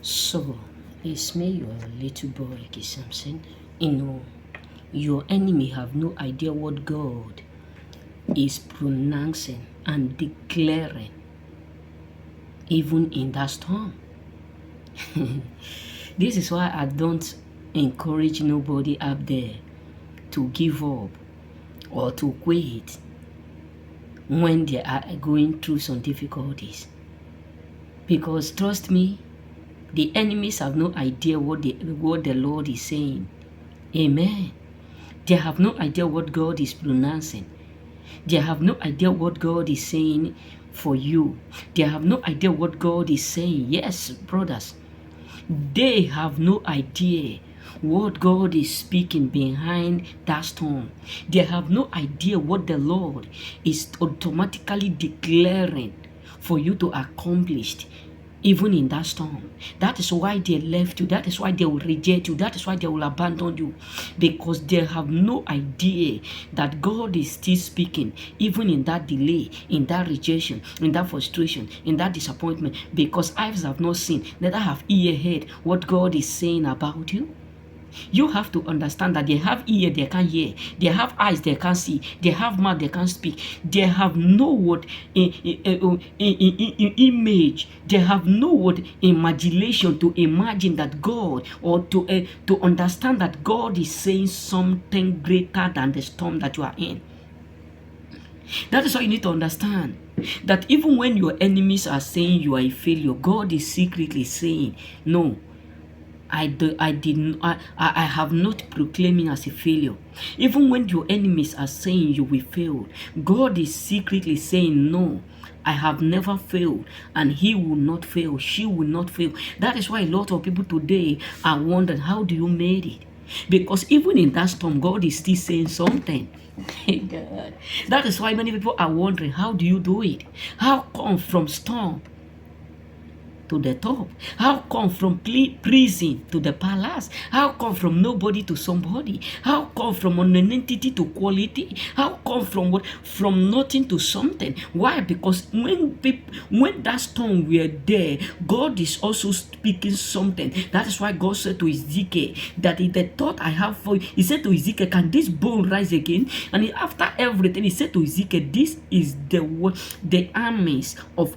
So, it's me, your little boy, Samson. Your enemy have no idea what God is pronouncing and declaring, even in that storm. This is why I don't encourage nobody up there to give up or to quit when they are going through some difficulties. Because trust me, the enemies have no idea what the Lord is saying. Amen. They have no idea what God is pronouncing. They have no idea what God is saying for you. They have no idea what God is saying. Yes, brothers. They have no idea what God is speaking behind that storm. They have no idea what the Lord is automatically declaring for you to accomplish even in that storm. That is why they left you. That is why they will reject you. That is why they will abandon you. Because they have no idea that God is still speaking, even in that delay, in that rejection, in that frustration, in that disappointment. Because eyes have not seen, neither have ear heard what God is saying about you. You have to understand that they have ear, they can't hear. They have eyes, they can't see. They have mouth, they can't speak. They have no word image. They have no word imagination to imagine that God, or to understand that God is saying something greater than the storm that you are in. That is why you need to understand that even when your enemies are saying you are a failure, God is secretly saying, no, I have not proclaiming as a failure. Even when your enemies are saying you will fail, God is secretly saying, no, I have never failed, and he will not fail, she will not fail. That is why a lot of people today are wondering, how do you made it? Because even in that storm, God is still saying something. God. That is why many people are wondering, how do you do it? How come from storm to the top? How come from prison to the palace? How come from nobody to somebody? How come from non-entity to quality? How come from what? From nothing to something. Why? Because when that storm were there, God is also speaking something. That is why God said to Ezekiel that the thought I have for you, he said to Ezekiel, can this bone rise again? And after everything, he said to Ezekiel, this is the armies of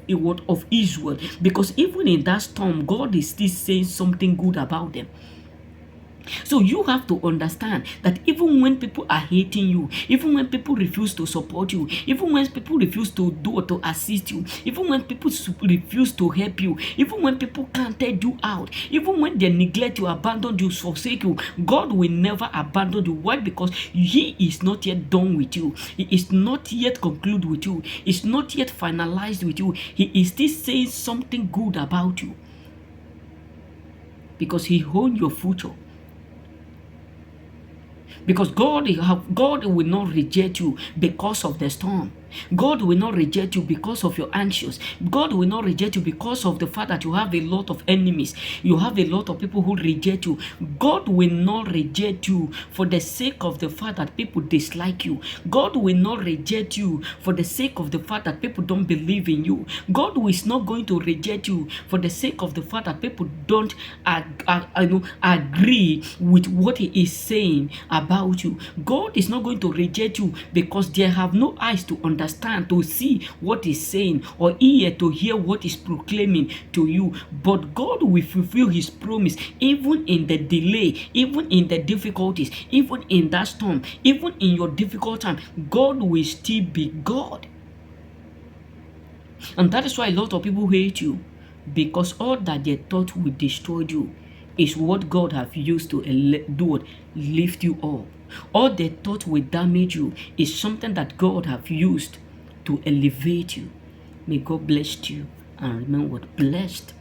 Israel. Because even in that storm, God is still saying something good about them. So you have to understand that even when people are hating you, even when people refuse to support you, even when people refuse to do or to assist you, even when people refuse to help you, even when people can't take you out, even when they neglect you, abandon you, forsake you, God will never abandon you. Why? Because he is not yet done with you. He is not yet concluded with you. It's not yet finalized with you. He is still saying something good about you. Because he owns your future. Because God will not reject you because of the storm. God will not reject you because of your anxious. God will not reject you because of the fact that you have a lot of enemies. You have a lot of people who reject you. God will not reject you for the sake of the fact that people dislike you. God will not reject you for the sake of the fact that people don't believe in you. God is not going to reject you for the sake of the fact that people don't agree with what he is saying about you. God is not going to reject you because they have no eyes to understand, to see what he's saying, or ear to hear what he's proclaiming to you. But God will fulfill his promise even in the delay, even in the difficulties, even in that storm, even in your difficult time. God will still be God. And that is why a lot of people hate you, because all that they thought would destroy you is what God have used to lift you up. All they thought would damage you is something that God have used to elevate you. May God bless you and remain blessed.